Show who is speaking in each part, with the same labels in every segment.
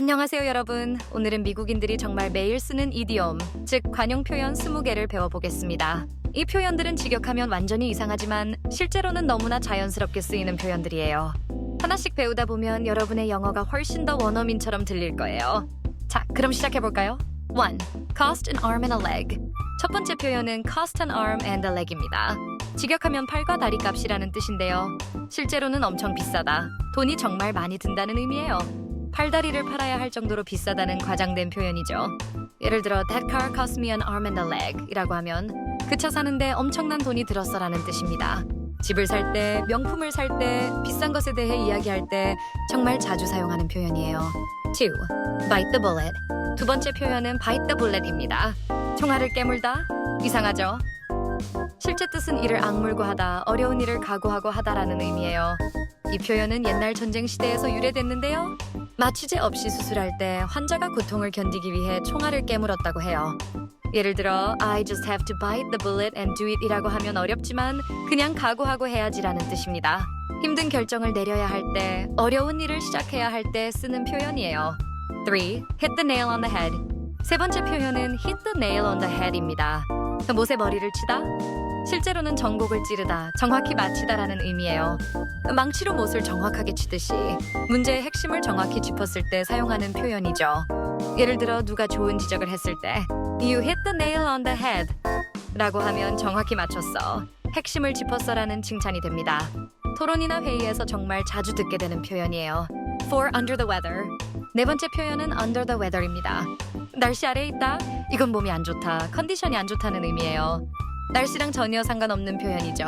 Speaker 1: 안녕하세요, 여러분. 오늘은 미국인들이 정말 매일 쓰는 이디옴, 즉 관용 표현 20개를 배워보겠습니다. 이 표현들은 직역하면 완전히 이상하지만 실제로는 너무나 자연스럽게 쓰이는 표현들이에요. 하나씩 배우다 보면 여러분의 영어가 훨씬 더 원어민처럼 들릴 거예요. 자, 그럼 시작해볼까요? 1. Cost an arm and a leg. 첫 번째 표현은 cost an arm and a leg입니다. 직역하면 팔과 다리 값이라는 뜻인데요. 실제로는 엄청 비싸다, 돈이 정말 많이 든다는 의미예요. 팔다리를 팔아야 할 정도로 비싸다는 과장된 표현이죠. 예를 들어 That car cost me an arm and a leg 이라고 하면 그 차 사는데 엄청난 돈이 들었어라는 뜻입니다. 집을 살 때, 명품을 살 때, 비싼 것에 대해 이야기할 때 정말 자주 사용하는 표현이에요. 2. Bite the bullet. 두 번째 표현은 bite the bullet입니다. 총알을 깨물다? 이상하죠? 실제 뜻은 이를 악물고 하다, 어려운 일을 각오하고 하다라는 의미예요. 이 표현은 옛날 전쟁 시대에서 유래됐는데요. 마취제 없이 수술할 때 환자가 고통을 견디기 위해 총알을 깨물었다고 해요. 예를 들어 I just have to bite the bullet and do it 이라고 하면 어렵지만 그냥 각오하고 해야지라는 뜻입니다. 힘든 결정을 내려야 할 때, 어려운 일을 시작해야 할 때 쓰는 표현이에요. 3. Hit the nail on the head. 세 번째 표현은 hit the nail on the head입니다. 못에 머리를 치다? 실제로는 전곡을 찌르다, 정확히 맞히다라는 의미예요. 망치로 못을 정확하게 치듯이 문제의 핵심을 정확히 짚었을 때 사용하는 표현이죠. 예를 들어 누가 좋은 지적을 했을 때 You hit the nail on the head 라고 하면 정확히 맞췄어, 핵심을 짚었어 라는 칭찬이 됩니다. 토론이나 회의에서 정말 자주 듣게 되는 표현이에요. 4. Under the weather. 네 번째 표현은 under the weather입니다. 날씨 아래에 있다? 이건 몸이 안 좋다, 컨디션이 안 좋다는 의미예요. 날씨랑 전혀 상관없는 표현이죠.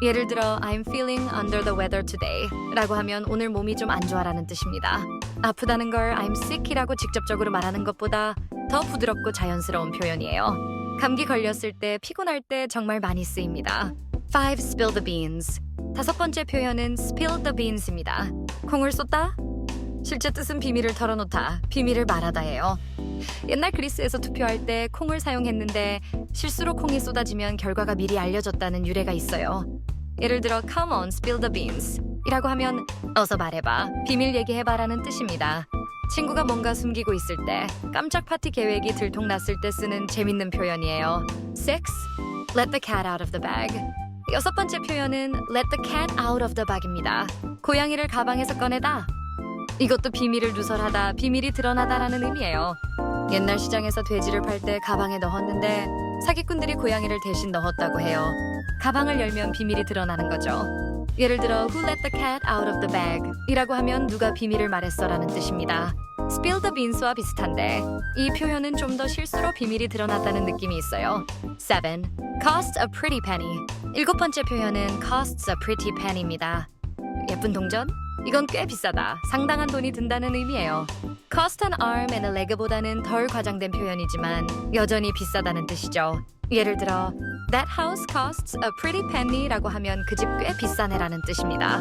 Speaker 1: 예를 들어 I'm feeling under the weather today 라고 하면 오늘 몸이 좀 안 좋아라는 뜻입니다. 아프다는 걸 I'm sick이라고 직접적으로 말하는 것보다 더 부드럽고 자연스러운 표현이에요. 감기 걸렸을 때, 피곤할 때 정말 많이 쓰입니다. 5. Spill the beans. 다섯 번째 표현은 spill the beans입니다. 콩을 쏟다? 실제 뜻은 비밀을 털어놓다, 비밀을 말하다예요. 옛날 그리스에서 투표할 때 콩을 사용했는데 실수로 콩이 쏟아지면 결과가 미리 알려졌다는 유래가 있어요. 예를 들어 Come on, spill the beans 이라고 하면 어서 말해봐, 비밀 얘기해봐 라는 뜻입니다. 친구가 뭔가 숨기고 있을 때, 깜짝 파티 계획이 들통났을 때 쓰는 재밌는 표현이에요. 6. Let the cat out of the bag. 여섯 번째 표현은 Let the cat out of the bag입니다. 고양이를 가방에서 꺼내다? 이것도 비밀을 누설하다, 비밀이 드러나다라는 의미예요. 옛날 시장에서 돼지를 팔 때 가방에 넣었는데 사기꾼들이 고양이를 대신 넣었다고 해요. 가방을 열면 비밀이 드러나는 거죠. 예를 들어 Who let the cat out of the bag 이라고 하면 누가 비밀을 말했어 라는 뜻입니다. Spill the beans와 비슷한데 이 표현은 좀 더 실수로 비밀이 드러났다는 느낌이 있어요. 7. Cost a pretty penny. 일곱 번째 표현은 costs a pretty penny입니다. 예쁜 동전? 이건 꽤 비싸다, 상당한 돈이 든다는 의미예요. Cost an arm and a leg보다는 덜 과장된 표현이지만 여전히 비싸다는 뜻이죠. 예를 들어 That house costs a pretty penny 라고 하면 그 집 꽤 비싸네라는 뜻입니다.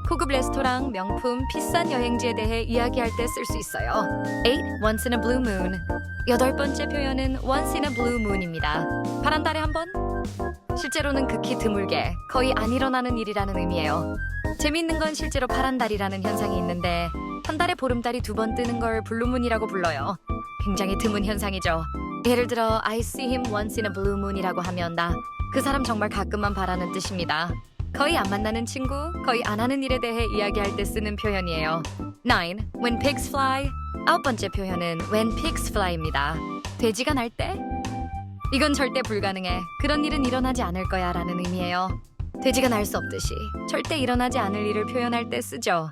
Speaker 1: 고급 레스토랑, 명품, 비싼 여행지에 대해 이야기할 때 쓸 수 있어요. 8. Once in a blue moon. 여덟 번째 표현은 once in a blue moon입니다. 파란 달에 한 번? 실제로는 극히 드물게, 거의 안 일어나는 일이라는 의미예요. 재미있는 건 실제로 파란 달이라는 현상이 있는데 한 달에 보름달이 2번 뜨는 걸 블루문이라고 불러요. 굉장히 드문 현상이죠. 예를 들어 I see him once in a blue moon이라고 하면 나 그 사람 정말 가끔만 봐라는 뜻입니다. 거의 안 만나는 친구, 거의 안 하는 일에 대해 이야기할 때 쓰는 표현이에요. 9. When pigs fly. 아홉 번째 표현은 when pigs fly입니다. 돼지가 날 때? 이건 절대 불가능해, 그런 일은 일어나지 않을 거야 라는 의미예요. 돼지가 날 수 없듯이 절대 일어나지 않을 일을 표현할 때 쓰죠.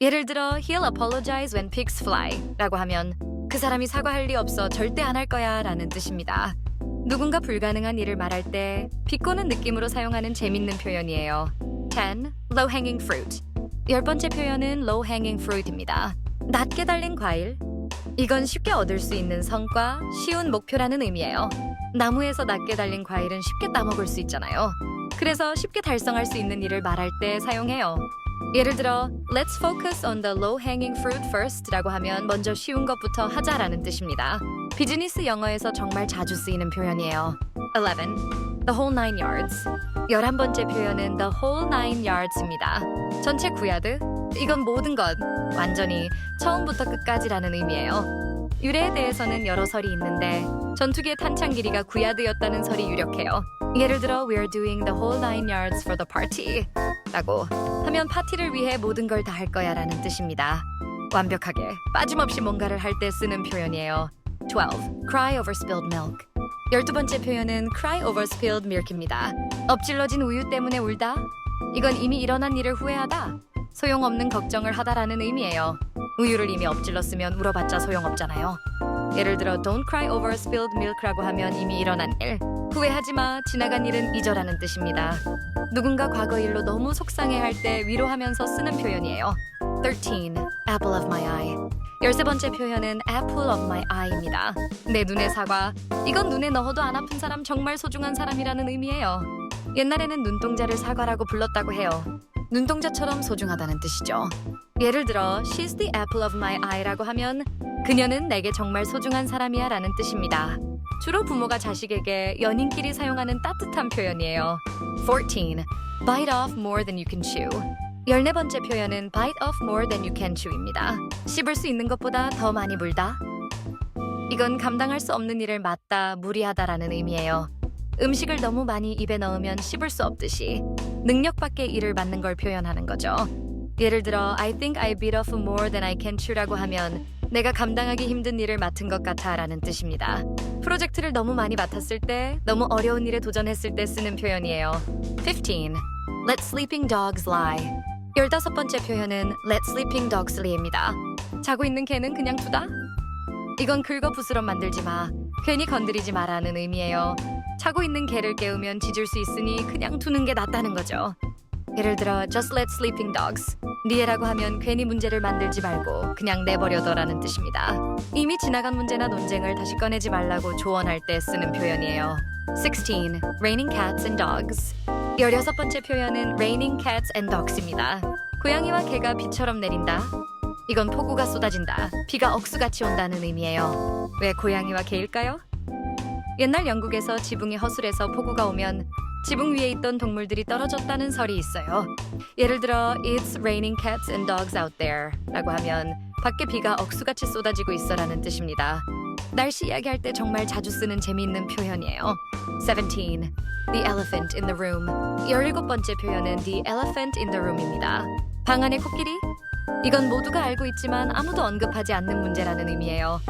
Speaker 1: 예를 들어 He'll apologize when pigs fly 라고 하면 그 사람이 사과할 리 없어, 절대 안 할 거야 라는 뜻입니다. 누군가 불가능한 일을 말할 때 비꼬는 느낌으로 사용하는 재밌는 표현이에요. 10. Low hanging fruit. 열 번째 표현은 low hanging fruit입니다. 낮게 달린 과일? 이건 쉽게 얻을 수 있는 성과, 쉬운 목표라는 의미예요. 나무에서 낮게 달린 과일은 쉽게 따먹을 수 있잖아요. 그래서 쉽게 달성할 수 있는 일을 말할 때 사용해요. 예를 들어 Let's focus on the low-hanging fruit first 라고 하면 먼저 쉬운 것부터 하자라는 뜻입니다. 비즈니스 영어에서 정말 자주 쓰이는 표현이에요. 11. The whole 9 yards. 11번째 표현은 the whole 9 yards입니다. 전체 9야드? 이건 모든 것, 완전히 처음부터 끝까지라는 의미예요. 유래에 대해서는 여러 설이 있는데 전투기의 탄창 길이가 9야드였다는 설이 유력해요. 예를 들어 We're doing the whole 9 yards for the party 라고 하면 파티를 위해 모든 걸 다 할 거야 라는 뜻입니다. 완벽하게 빠짐없이 뭔가를 할 때 쓰는 표현이에요. 12. Cry over spilled milk. 12번째 표현은 cry over spilled milk입니다. 엎질러진 우유 때문에 울다. 이건 이미 일어난 일을 후회하다. 소용없는 걱정을 하다라는 의미예요. 우유를 이미 엎질렀으면 울어봤자 소용없잖아요. 예를 들어 Don't cry over spilled milk라고 하면 이미 일어난 일. 후회하지 마, 지나간 일은 잊어라는 뜻입니다. 누군가 과거 일로 너무 속상해할 때 위로하면서 쓰는 표현이에요. 13. Apple of my eye. 13번째 표현은 apple of my eye입니다. 내 눈의 사과. 이건 눈에 넣어도 안 아픈 사람, 정말 소중한 사람이라는 의미예요. 옛날에는 눈동자를 사과라고 불렀다고 해요. 눈동자처럼 소중하다는 뜻이죠. 예를 들어 She's the apple of my eye라고 하면 그녀는 내게 정말 소중한 사람이야 라는 뜻입니다. 주로 부모가 자식에게 연인끼리 사용하는 따뜻한 표현이에요. 14. Bite off more than you can chew. 14번째 표현은 bite off more than you can chew입니다. 씹을 수 있는 것보다 더 많이 물다. 이건 감당할 수 없는 일을 맡다, 무리하다라는 의미예요. 음식을 너무 많이 입에 넣으면 씹을 수 없듯이 능력 밖의 일을 맡는 걸 표현하는 거죠. 예를 들어 I think I bit off more than I can chew라고 하면 내가 감당하기 힘든 일을 맡은 것 같아 라는 뜻입니다. 프로젝트를 너무 많이 맡았을 때, 너무 어려운 일에 도전했을 때 쓰는 표현이에요. 15. Let sleeping dogs lie. 15번째 표현은 Let sleeping dogs lie입니다. 자고 있는 개는 그냥 두다? 이건 긁어 부스럼 만들지 마. 괜히 건드리지 마라는 의미예요. 자고 있는 개를 깨우면 짖을 수 있으니 그냥 두는 게 낫다는 거죠. 예를 들어 Just let sleeping dogs lie라고 하면 괜히 문제를 만들지 말고 그냥 내버려둬라는 뜻입니다. 이미 지나간 문제나 논쟁을 다시 꺼내지 말라고 조언할 때 쓰는 표현이에요. 16. Raining cats and dogs. 16번째 표현은 Raining cats and dogs입니다. 고양이와 개가 비처럼 내린다. 이건 폭우가 쏟아진다. 비가 억수같이 온다는 의미예요. 왜 고양이와 개일까요? 옛날 영국에서 지붕이 허술해서 폭우가 오면 지붕 위에 있던 동물들이 떨어졌다는 설이 있어요. 예를 들어 It's raining cats and dogs out there 라고 하면 밖에 비가 억수같이 쏟아지고 있어라는 뜻입니다. 날씨 이야기할 때 정말 자주 쓰는 재미있는 표현이에요. 17. The elephant in the room. 17번째 표현은 The elephant in the room입니다. 방 안의 코끼리? 이건 모두가 알고 있지만 아무도 언급하지 않는 문제라는 의미예요.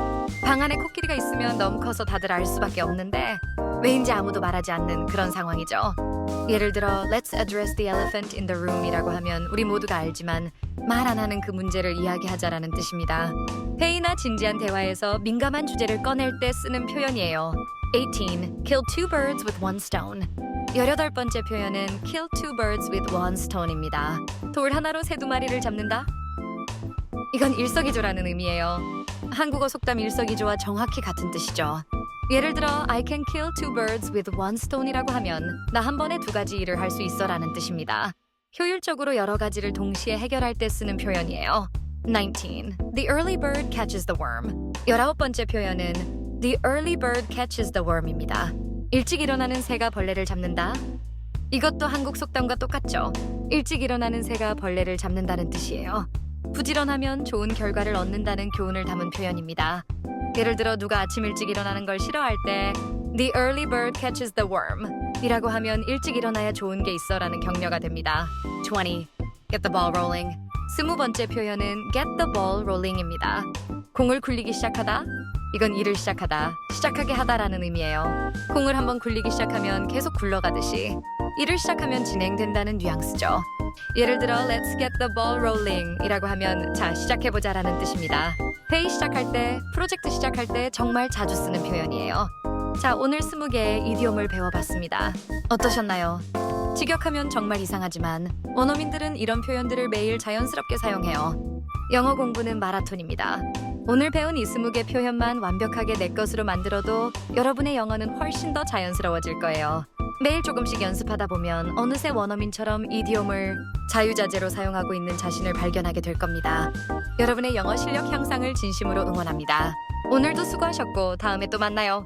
Speaker 1: 방 안에 코끼리가 있으면 너무 커서 다들 알 수밖에 없는데 왜인지 아무도 말하지 않는 그런 상황이죠. 예를 들어 Let's address the elephant in the room 이라고 하면 우리 모두가 알지만 말 안 하는 그 문제를 이야기하자라는 뜻입니다. 회의나 진지한 대화에서 민감한 주제를 꺼낼 때 쓰는 표현이에요. 18. Kill two birds with one stone. 18번째 표현은 Kill two birds with one stone입니다. 돌 하나로 새 두 마리를 잡는다? 이건 일석이조라는 의미예요. 한국어 속담 일석이조와 정확히 같은 뜻이죠. 예를 들어 I can kill two birds with one stone이라고 하면 나 한 번에 두 가지 일을 할 수 있어라는 뜻입니다. 효율적으로 여러 가지를 동시에 해결할 때 쓰는 표현이에요. 19. The early bird catches the worm. 19번째 표현은 The early bird catches the worm입니다. 일찍 일어나는 새가 벌레를 잡는다. 이것도 한국 속담과 똑같죠. 일찍 일어나는 새가 벌레를 잡는다는 뜻이에요. 부지런하면 좋은 결과를 얻는다는 교훈을 담은 표현입니다. 예를 들어 누가 아침 일찍 일어나는 걸 싫어할 때 The early bird catches the worm 이라고 하면 일찍 일어나야 좋은 게 있어 라는 격려가 됩니다. 20. Get the ball rolling. 20번째 표현은 Get the ball rolling입니다. 공을 굴리기 시작하다. 이건 일을 시작하다, 시작하게 하다라는 의미예요. 공을 한번 굴리기 시작하면 계속 굴러가듯이 일을 시작하면 진행된다는 뉘앙스죠. 예를 들어 Let's get the ball rolling 이라고 하면 자 시작해보자 라는 뜻입니다. 회의 시작할 때, 프로젝트 시작할 때 정말 자주 쓰는 표현이에요. 자, 오늘 20개의 이디옴을 배워봤습니다. 어떠셨나요? 직역하면 정말 이상하지만 원어민들은 이런 표현들을 매일 자연스럽게 사용해요. 영어 공부는 마라톤입니다. 오늘 배운 이 20개 표현만 완벽하게 내 것으로 만들어도 여러분의 영어는 훨씬 더 자연스러워질 거예요. 매일 조금씩 연습하다 보면 어느새 원어민처럼 이디옴을 자유자재로 사용하고 있는 자신을 발견하게 될 겁니다. 여러분의 영어 실력 향상을 진심으로 응원합니다. 오늘도 수고하셨고 다음에 또 만나요.